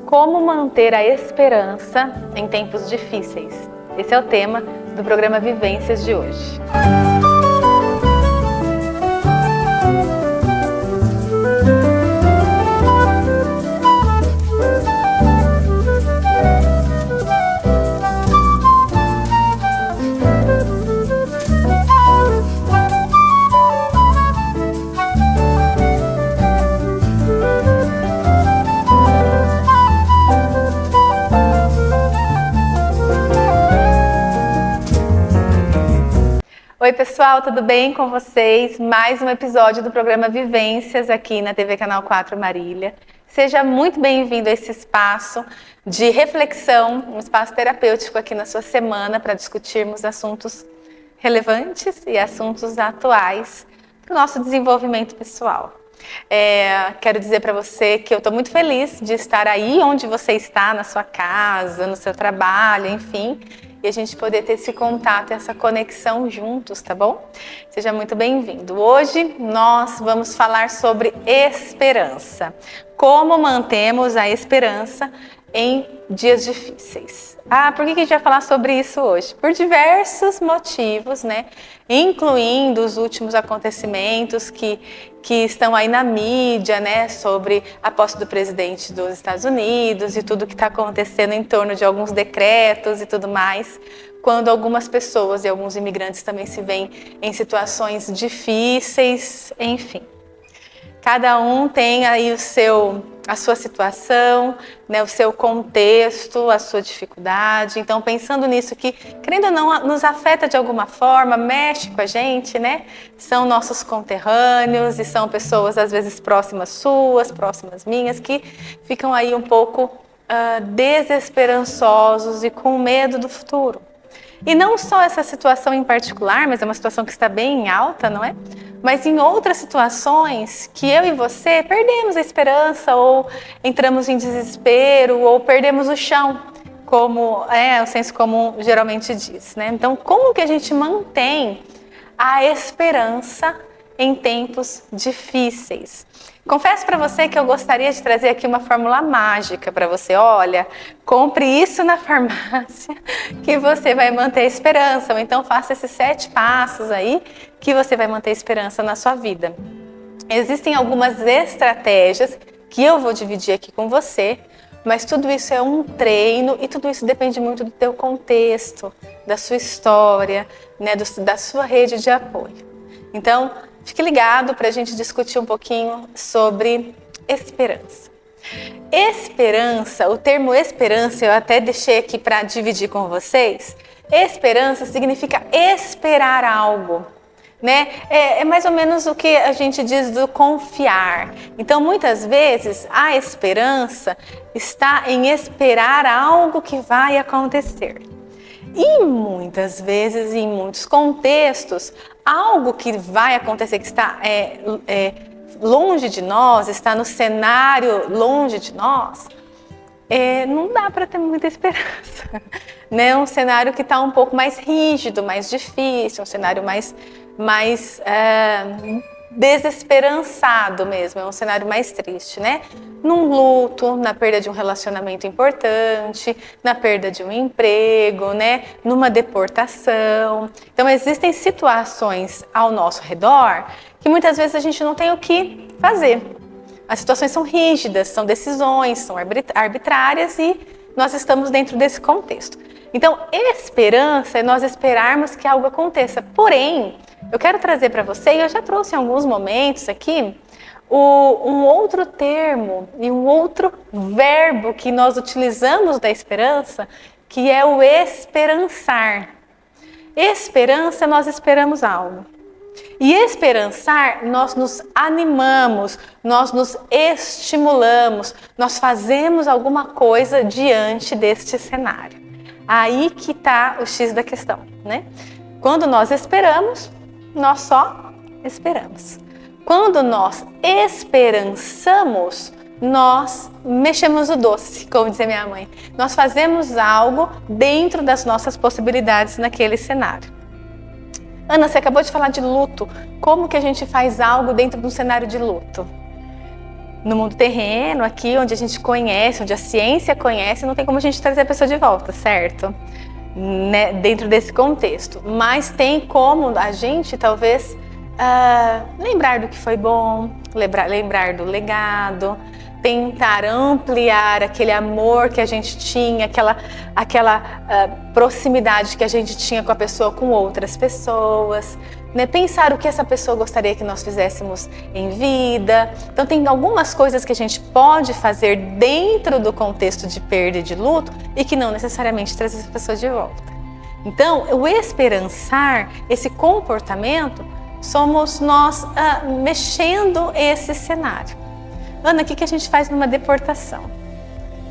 Como manter a esperança em tempos difíceis? Esse é o tema do programa Vivências de hoje. Oi pessoal, tudo bem com vocês? Mais um episódio do programa Vivências aqui na TV Canal 4 Marília. Seja muito bem-vindo a esse espaço de reflexão, um espaço terapêutico aqui na sua semana para discutirmos assuntos relevantes e assuntos atuais para o nosso desenvolvimento pessoal. Quero dizer para você que eu estou muito feliz de estar aí onde você está, na sua casa, no seu trabalho, enfim, e a gente poder ter esse contato, essa conexão juntos, tá bom? Seja muito bem-vindo. Hoje nós vamos falar sobre esperança. Como mantemos a esperança em dias difíceis? Por que a gente vai falar sobre isso hoje? Por diversos motivos, né? Incluindo os últimos acontecimentos que estão aí na mídia, né? Sobre a posse do presidente dos Estados Unidos e tudo que está acontecendo em torno de alguns decretos e tudo mais. Quando algumas pessoas e alguns imigrantes também se veem em situações difíceis, enfim. Cada um tem aí a sua situação, né, o seu contexto, a sua dificuldade. Então, pensando nisso que, querendo ou não, nos afeta de alguma forma, mexe com a gente, né? São nossos conterrâneos e são pessoas, às vezes, próximas suas, próximas minhas, que ficam aí um pouco desesperançosos e com medo do futuro. E não só essa situação em particular, mas é uma situação que está bem em alta, não é? Mas em outras situações que eu e você perdemos a esperança ou entramos em desespero ou perdemos o chão, como o senso comum geralmente diz, né? Então, como que a gente mantém a esperança em tempos difíceis? Confesso para você que eu gostaria de trazer aqui uma fórmula mágica para você. Olha, compre isso na farmácia que você vai manter a esperança. Ou então faça esses 7 passos aí que você vai manter a esperança na sua vida. Existem algumas estratégias que eu vou dividir aqui com você, mas tudo isso é um treino e tudo isso depende muito do teu contexto, da sua história, né, da sua rede de apoio. Então, fique ligado para a gente discutir um pouquinho sobre esperança. Esperança, o termo esperança eu até deixei aqui para dividir com vocês. Esperança significa esperar algo, né? É mais ou menos o que a gente diz do confiar. Então, muitas vezes, a esperança está em esperar algo que vai acontecer. E muitas vezes, em muitos contextos, algo que vai acontecer, que está longe de nós, está no cenário longe de nós, não dá para ter muita esperança. Né? Um cenário que está um pouco mais rígido, mais difícil, um cenário mais desesperançado mesmo, é um cenário mais triste, né? Num luto, na perda de um relacionamento importante, na perda de um emprego, né? Numa deportação. Então, existem situações ao nosso redor que muitas vezes a gente não tem o que fazer. As situações são rígidas, são decisões, são arbitrárias e nós estamos dentro desse contexto. Então, esperança é nós esperarmos que algo aconteça. Porém, eu quero trazer para você, e eu já trouxe em alguns momentos aqui, um outro termo e um outro verbo que nós utilizamos da esperança, que é o esperançar. Esperança, nós esperamos algo. E esperançar, nós nos animamos, nós nos estimulamos, nós fazemos alguma coisa diante deste cenário. Aí que está o X da questão, né? Quando nós esperamos, nós só esperamos. Quando nós esperançamos, nós mexemos o doce, como dizia minha mãe. Nós fazemos algo dentro das nossas possibilidades naquele cenário. Ana, você acabou de falar de luto. Como que a gente faz algo dentro de um cenário de luto? no mundo terreno, aqui onde a gente conhece, onde a ciência conhece, não tem como a gente trazer a pessoa de volta, certo? Né? Dentro desse contexto. Mas tem como a gente, talvez, lembrar do que foi bom, lembrar do legado, tentar ampliar aquele amor que a gente tinha, aquela proximidade que a gente tinha com a pessoa, com outras pessoas, né? Pensar o que essa pessoa gostaria que nós fizéssemos em vida. Então tem algumas coisas que a gente pode fazer dentro do contexto de perda e de luto e que não necessariamente traz essa pessoa de volta. Então, o esperançar, esse comportamento, somos nós mexendo esse cenário. Ana, o que a gente faz numa deportação?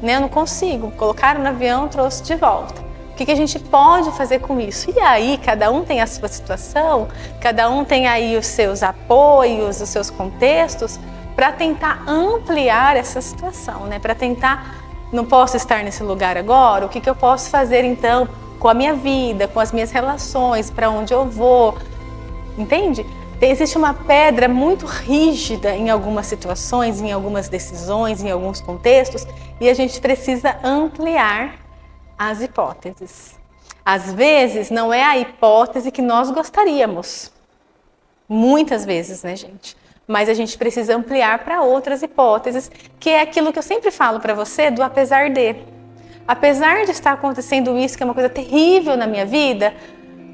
Né? Eu não consigo, colocaram no avião, trouxe de volta. O que a gente pode fazer com isso? E aí, cada um tem a sua situação, cada um tem aí os seus apoios, os seus contextos, para tentar ampliar essa situação, né? Para tentar, não posso estar nesse lugar agora, o que eu posso fazer então com a minha vida, com as minhas relações, para onde eu vou, entende? Existe uma pedra muito rígida em algumas situações, em algumas decisões, em alguns contextos, e a gente precisa ampliar as hipóteses. Às vezes, não é a hipótese que nós gostaríamos. Muitas vezes, né, gente? Mas a gente precisa ampliar para outras hipóteses, que é aquilo que eu sempre falo para você do apesar de. Apesar de estar acontecendo isso, que é uma coisa terrível na minha vida,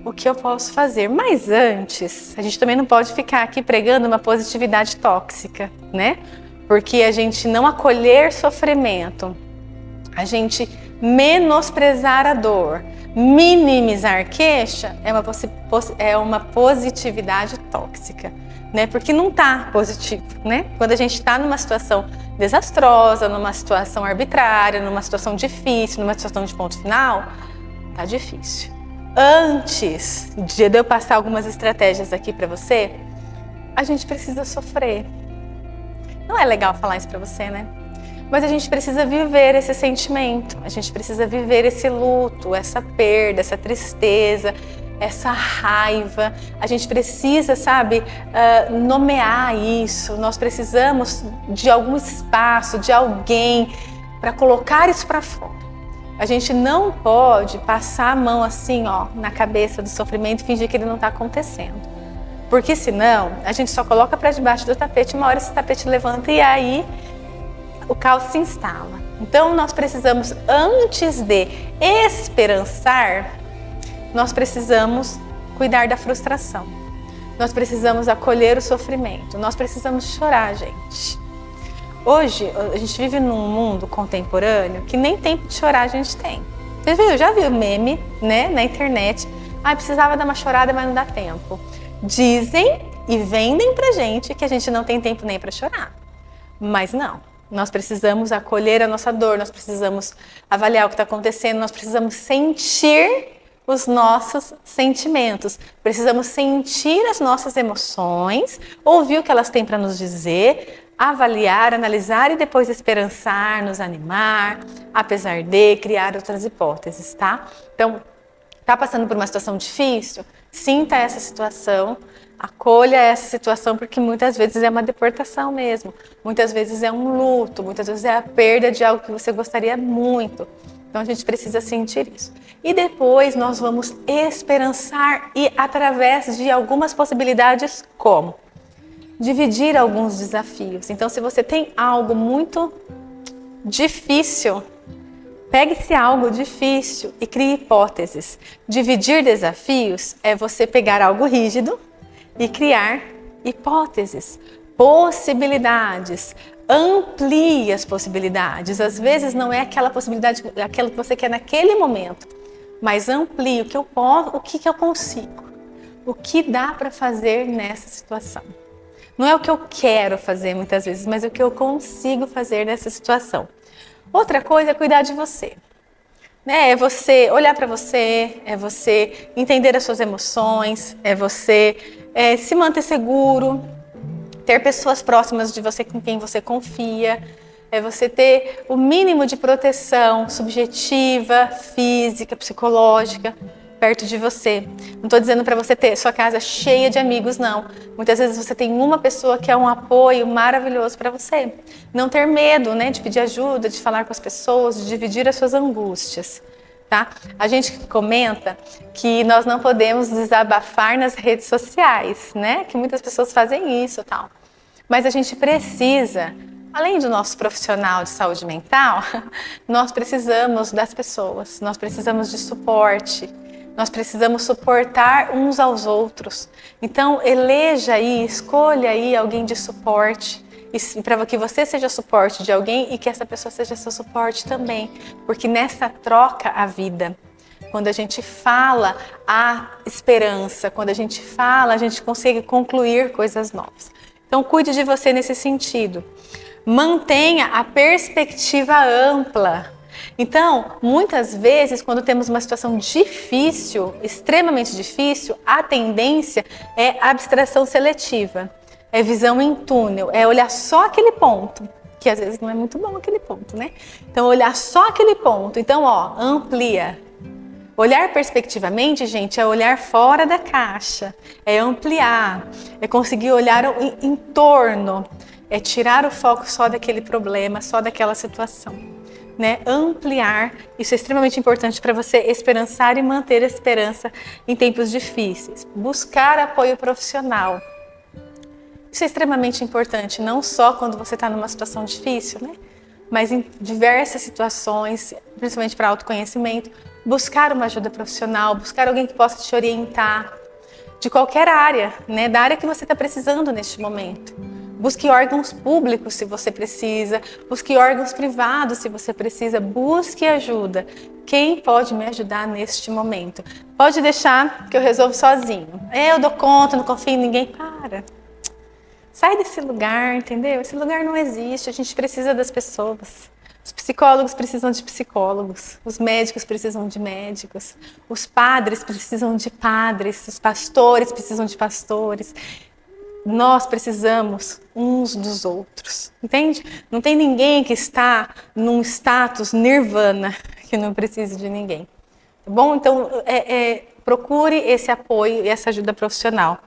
o que eu posso fazer? Mas antes, a gente também não pode ficar aqui pregando uma positividade tóxica, né? Porque a gente não acolher sofrimento, a gente menosprezar a dor, minimizar queixa, é uma positividade tóxica, né? Porque não está positivo, né? Quando a gente está numa situação desastrosa, numa situação arbitrária, numa situação difícil, numa situação de ponto final, tá difícil. Antes de eu passar algumas estratégias aqui para você, a gente precisa sofrer. Não é legal falar isso para você, né? Mas a gente precisa viver esse sentimento, a gente precisa viver esse luto, essa perda, essa tristeza, essa raiva. A gente precisa, sabe, nomear isso. Nós precisamos de algum espaço, de alguém para colocar isso para fora. A gente não pode passar a mão assim, ó, na cabeça do sofrimento e fingir que ele não está acontecendo. Porque senão, a gente só coloca para debaixo do tapete, uma hora esse tapete levanta e aí o caos se instala. Então, nós precisamos, antes de esperançar, nós precisamos cuidar da frustração. Nós precisamos acolher o sofrimento. Nós precisamos chorar, gente. Hoje, a gente vive num mundo contemporâneo que nem tempo de chorar a gente tem. Você viu? Já viu meme, né, na internet? Precisava dar uma chorada, mas não dá tempo. Dizem e vendem pra gente que a gente não tem tempo nem para chorar. Mas não. Nós precisamos acolher a nossa dor, nós precisamos avaliar o que está acontecendo, nós precisamos sentir os nossos sentimentos, precisamos sentir as nossas emoções, ouvir o que elas têm para nos dizer, avaliar, analisar e depois esperançar, nos animar, apesar de criar outras hipóteses, tá? Então, tá passando por uma situação difícil? Sinta essa situação, acolha essa situação, porque muitas vezes é uma deportação mesmo, muitas vezes é um luto, muitas vezes é a perda de algo que você gostaria muito. Então a gente precisa sentir isso. E depois nós vamos esperançar e através de algumas possibilidades, como? Dividir alguns desafios. Então, se você tem algo muito difícil, pegue esse algo difícil e crie hipóteses. Dividir desafios é você pegar algo rígido e criar hipóteses, possibilidades. Amplie as possibilidades. Às vezes não é aquela possibilidade, aquela que você quer naquele momento, mas amplie o que eu posso, o que eu consigo, o que dá para fazer nessa situação. Não é o que eu quero fazer muitas vezes, mas o que eu consigo fazer nessa situação. Outra coisa é cuidar de você. É você olhar para você, é você entender as suas emoções, é você se manter seguro, ter pessoas próximas de você com quem você confia, é você ter o mínimo de proteção subjetiva, física, psicológica, perto de você. Não estou dizendo para você ter sua casa cheia de amigos, não. Muitas vezes você tem uma pessoa que é um apoio maravilhoso para você. Não ter medo, né, de pedir ajuda, de falar com as pessoas, de dividir as suas angústias. Tá? A gente comenta que nós não podemos desabafar nas redes sociais, né? Que muitas pessoas fazem isso, tal. Mas a gente precisa, além do nosso profissional de saúde mental, nós precisamos das pessoas, nós precisamos de suporte, nós precisamos suportar uns aos outros. Então, eleja aí, escolha aí alguém de suporte, para que você seja suporte de alguém e que essa pessoa seja seu suporte também, porque nessa troca a vida. Quando a gente fala, há esperança. Quando a gente fala, a gente consegue concluir coisas novas. Então, cuide de você nesse sentido. Mantenha a perspectiva ampla. Então, muitas vezes, quando temos uma situação difícil, extremamente difícil, a tendência é abstração seletiva. É visão em túnel, é olhar só aquele ponto, que às vezes não é muito bom aquele ponto, né? Então, olhar só aquele ponto. Então, amplia. Olhar perspectivamente, gente, é olhar fora da caixa, é ampliar, é conseguir olhar em torno, é tirar o foco só daquele problema, só daquela situação, né? Ampliar, isso é extremamente importante para você esperançar e manter a esperança em tempos difíceis. Buscar apoio profissional. Isso é extremamente importante, não só quando você está numa situação difícil, né? Mas em diversas situações, principalmente para autoconhecimento, buscar uma ajuda profissional, buscar alguém que possa te orientar, de qualquer área, né? Da área que você está precisando neste momento. Busque órgãos públicos se você precisa, busque órgãos privados se você precisa, busque ajuda. Quem pode me ajudar neste momento? Pode deixar que eu resolvo sozinho. Eu dou conta, não confio em ninguém. Para. Sai desse lugar, entendeu? Esse lugar não existe, a gente precisa das pessoas. Os psicólogos precisam de psicólogos, os médicos precisam de médicos, os padres precisam de padres, os pastores precisam de pastores. Nós precisamos uns dos outros, entende? Não tem ninguém que está num status nirvana que não precise de ninguém. Tá bom? Então, procure esse apoio e essa ajuda profissional.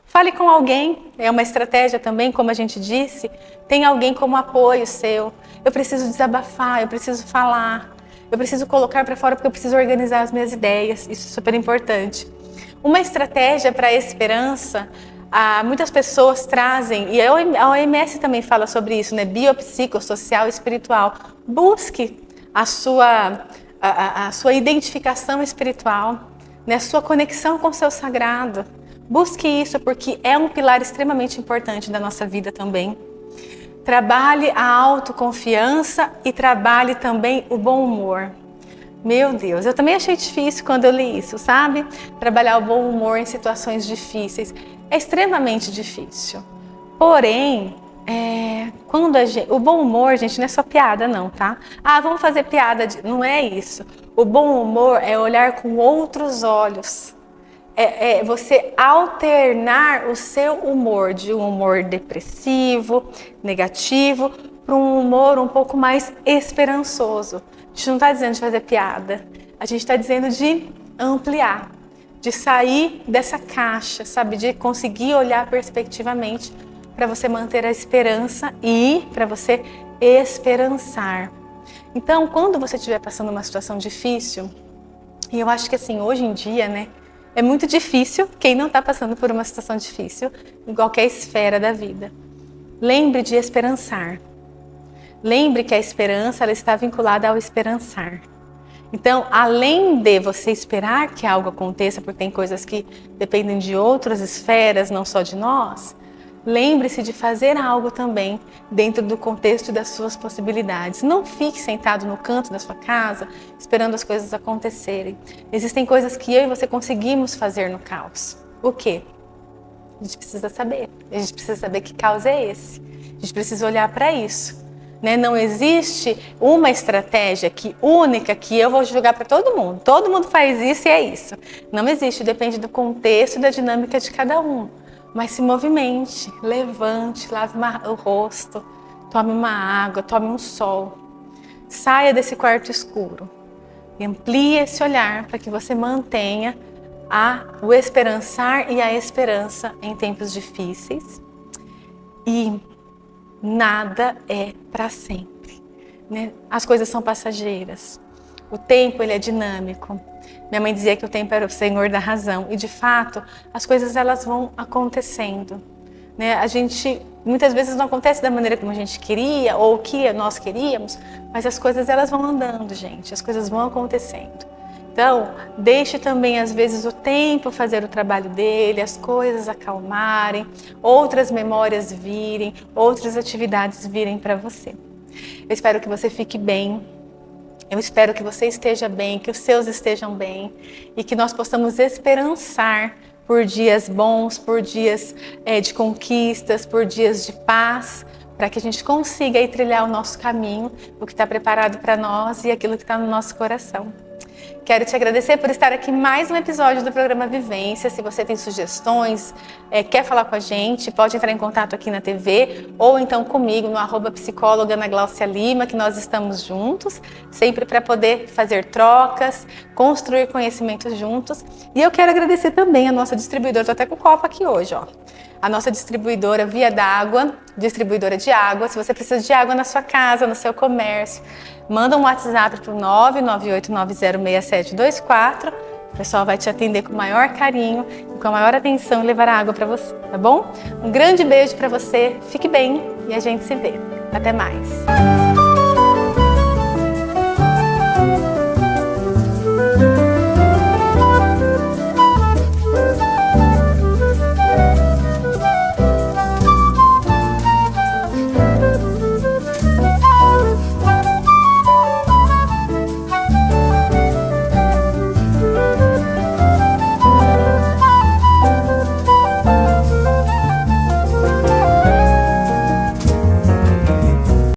Fale com alguém, é uma estratégia também, como a gente disse, tem alguém como apoio seu. Eu preciso desabafar, eu preciso falar, eu preciso colocar para fora porque eu preciso organizar as minhas ideias, isso é super importante. Uma estratégia para a esperança, muitas pessoas trazem, e a OMS também fala sobre isso, né? Biopsicossocial e espiritual. Busque a sua identificação espiritual, né? A sua conexão com o seu sagrado. Busque isso porque é um pilar extremamente importante da nossa vida também. Trabalhe a autoconfiança e trabalhe também o bom humor. Meu Deus, eu também achei difícil quando eu li isso, sabe? Trabalhar o bom humor em situações difíceis é extremamente difícil. Porém, quando o bom humor, gente, não é só piada não, tá? Vamos fazer piada, não é isso. O bom humor é olhar com outros olhos. Você alternar o seu humor de um humor depressivo, negativo, para um humor um pouco mais esperançoso. A gente não está dizendo de fazer piada, a gente está dizendo de ampliar, de sair dessa caixa, sabe? De conseguir olhar perspectivamente para você manter a esperança e para você esperançar. Então, quando você estiver passando uma situação difícil, e eu acho que assim, hoje em dia, né? É muito difícil quem não está passando por uma situação difícil em qualquer esfera da vida. Lembre de esperançar. Lembre que a esperança ela está vinculada ao esperançar. Então, além de você esperar que algo aconteça, porque tem coisas que dependem de outras esferas, não só de nós, lembre-se de fazer algo também dentro do contexto das suas possibilidades. Não fique sentado no canto da sua casa esperando as coisas acontecerem. Existem coisas que eu e você conseguimos fazer no caos. O quê? A gente precisa saber. A gente precisa saber que caos é esse. A gente precisa olhar para isso. Né? Não existe uma estratégia única que eu vou jogar para todo mundo. Todo mundo faz isso e é isso. Não existe, depende do contexto e da dinâmica de cada um. Mas se movimente, levante, lave o rosto, tome uma água, tome um sol. Saia desse quarto escuro. Amplie esse olhar para que você mantenha o esperançar e a esperança em tempos difíceis. E nada é para sempre, né? As coisas são passageiras. O tempo, ele é dinâmico. Minha mãe dizia que o tempo era o senhor da razão. E, de fato, as coisas elas vão acontecendo, né? A gente, muitas vezes, não acontece da maneira como a gente queria ou o que nós queríamos, mas as coisas elas vão andando, gente. As coisas vão acontecendo. Então, deixe também, às vezes, o tempo fazer o trabalho dele, as coisas acalmarem, outras memórias virem, outras atividades virem para você. Eu espero que você fique bem. Eu espero que você esteja bem, que os seus estejam bem e que nós possamos esperançar por dias bons, por dias de conquistas, por dias de paz, para que a gente consiga aí trilhar o nosso caminho, o que está preparado para nós e aquilo que está no nosso coração. Quero te agradecer por estar aqui mais um episódio do programa Vivência. Se você tem sugestões, quer falar com a gente, pode entrar em contato aqui na TV ou então comigo no @psicóloga Ana Gláucia Lima, que nós estamos juntos, sempre para poder fazer trocas, construir conhecimentos juntos. E eu quero agradecer também a nossa distribuidora, estou até com o copo aqui hoje, ó. A nossa distribuidora Via d'Água, distribuidora de água. Se você precisa de água na sua casa, no seu comércio, manda um WhatsApp para o 998906724. O pessoal vai te atender com o maior carinho e com a maior atenção e levar a água para você, tá bom? Um grande beijo para você, fique bem e a gente se vê. Até mais!